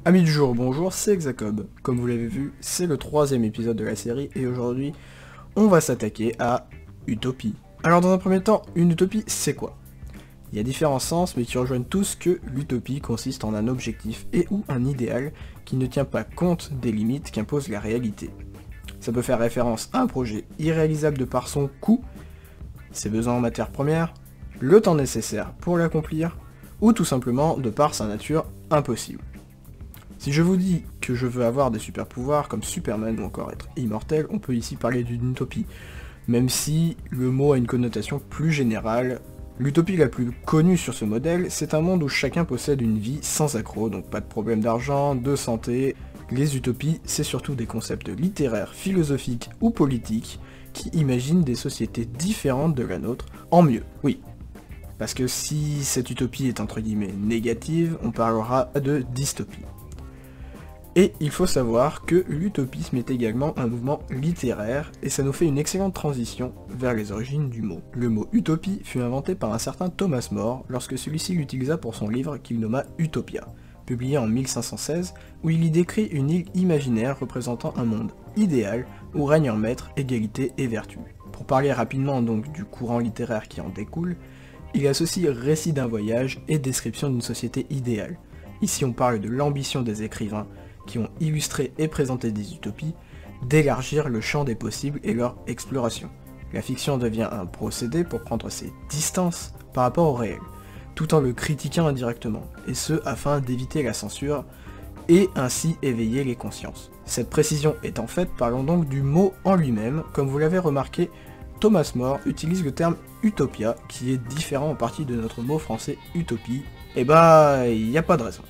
Amis du jour, bonjour, c'est Xacob. Comme vous l'avez vu, c'est le troisième épisode de la série et aujourd'hui, on va s'attaquer à Utopie. Alors dans un premier temps, une utopie, c'est quoi? Il y a différents sens, mais qui rejoignent tous que l'utopie consiste en un objectif et ou un idéal qui ne tient pas compte des limites qu'impose la réalité. Ça peut faire référence à un projet irréalisable de par son coût, ses besoins en matières premières, le temps nécessaire pour l'accomplir, ou tout simplement de par sa nature impossible. Si je vous dis que je veux avoir des super pouvoirs comme Superman ou encore être immortel, on peut ici parler d'une utopie. Même si le mot a une connotation plus générale, l'utopie la plus connue sur ce modèle, c'est un monde où chacun possède une vie sans accroc, donc pas de problème d'argent, de santé. Les utopies, c'est surtout des concepts littéraires, philosophiques ou politiques qui imaginent des sociétés différentes de la nôtre, en mieux, oui. Parce que si cette utopie est entre guillemets négative, on parlera de dystopie. Et il faut savoir que l'utopisme est également un mouvement littéraire, et ça nous fait une excellente transition vers les origines du mot. Le mot utopie fut inventé par un certain Thomas More lorsque celui-ci l'utilisa pour son livre qu'il nomma Utopia, publié en 1516, où il y décrit une île imaginaire représentant un monde idéal où règne en maître égalité et vertu. Pour parler rapidement donc du courant littéraire qui en découle, il associe récit d'un voyage et description d'une société idéale. Ici on parle de l'ambition des écrivains, qui ont illustré et présenté des utopies, d'élargir le champ des possibles et leur exploration. La fiction devient un procédé pour prendre ses distances par rapport au réel, tout en le critiquant indirectement, et ce afin d'éviter la censure et ainsi éveiller les consciences. Cette précision étant faite, parlons donc du mot en lui-même. Comme vous l'avez remarqué, Thomas More utilise le terme utopia, qui est différent en partie de notre mot français utopie. Et bah, il n'y a pas de raison.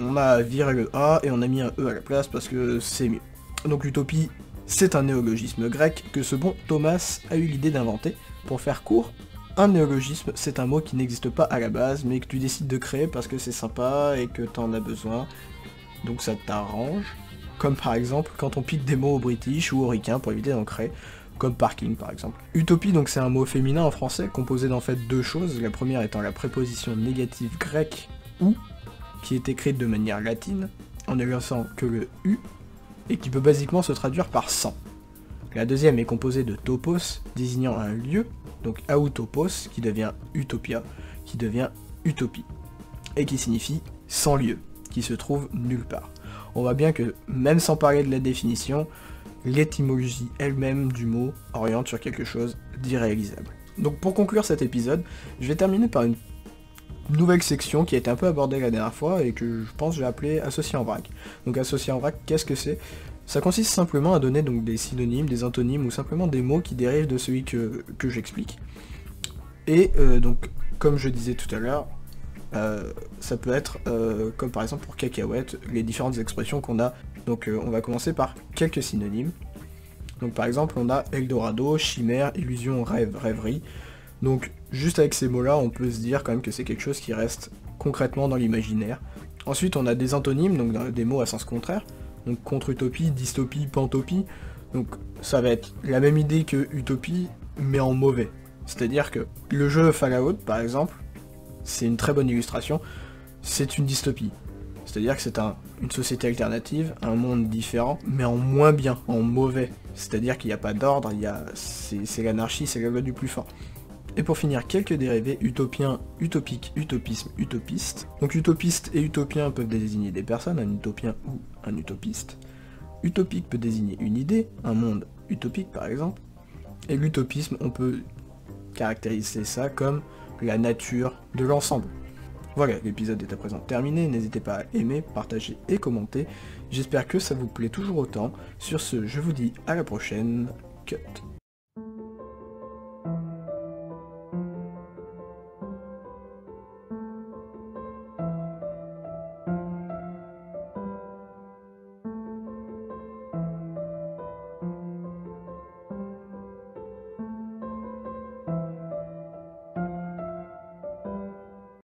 On a viré le A et on a mis un E à la place parce que c'est mieux. Donc l'utopie, c'est un néologisme grec que ce bon Thomas a eu l'idée d'inventer. Pour faire court, un néologisme, c'est un mot qui n'existe pas à la base, mais que tu décides de créer parce que c'est sympa et que t'en as besoin, donc ça t'arrange. Comme par exemple quand on pique des mots au british ou au ricain pour éviter d'en créer, comme parking par exemple. Utopie, donc c'est un mot féminin en français composé d'en fait deux choses, la première étant la préposition négative grecque ou, qui est écrite de manière latine, en ne laissant que le U, et qui peut basiquement se traduire par sans. La deuxième est composée de topos, désignant un lieu, donc autopos, qui devient utopia, qui devient utopie, et qui signifie sans lieu, qui se trouve nulle part. On voit bien que, même sans parler de la définition, l'étymologie elle-même du mot oriente sur quelque chose d'irréalisable. Donc pour conclure cet épisode, je vais terminer par une nouvelle section qui a été un peu abordée la dernière fois et que je pense j'ai appelé associé en vrac. Donc associé en vrac, qu'est-ce que c'est? Ça consiste simplement à donner donc des synonymes, des antonymes ou simplement des mots qui dérivent de celui que j'explique. Et donc comme je disais tout à l'heure, ça peut être comme par exemple pour cacahuète, les différentes expressions qu'on a. Donc on va commencer par quelques synonymes. Donc par exemple on a Eldorado, chimère, illusion, rêve, rêverie. Donc juste avec ces mots-là, on peut se dire quand même que c'est quelque chose qui reste concrètement dans l'imaginaire. Ensuite, on a des antonymes, donc des mots à sens contraire. Donc contre-utopie, dystopie, pantopie. Donc ça va être la même idée que utopie, mais en mauvais. C'est-à-dire que le jeu Fallout, par exemple, c'est une très bonne illustration, c'est une dystopie. C'est-à-dire que c'est une société alternative, un monde différent, mais en moins bien, en mauvais. C'est-à-dire qu'il n'y a pas d'ordre, c'est l'anarchie, c'est la loi du plus fort. Et pour finir, quelques dérivés, utopien, utopique, utopisme, utopiste. Donc utopiste et utopien peuvent désigner des personnes, un utopien ou un utopiste. Utopique peut désigner une idée, un monde utopique par exemple. Et l'utopisme, on peut caractériser ça comme la nature de l'ensemble. Voilà, l'épisode est à présent terminé, n'hésitez pas à aimer, partager et commenter. J'espère que ça vous plaît toujours autant. Sur ce, je vous dis à la prochaine, cut.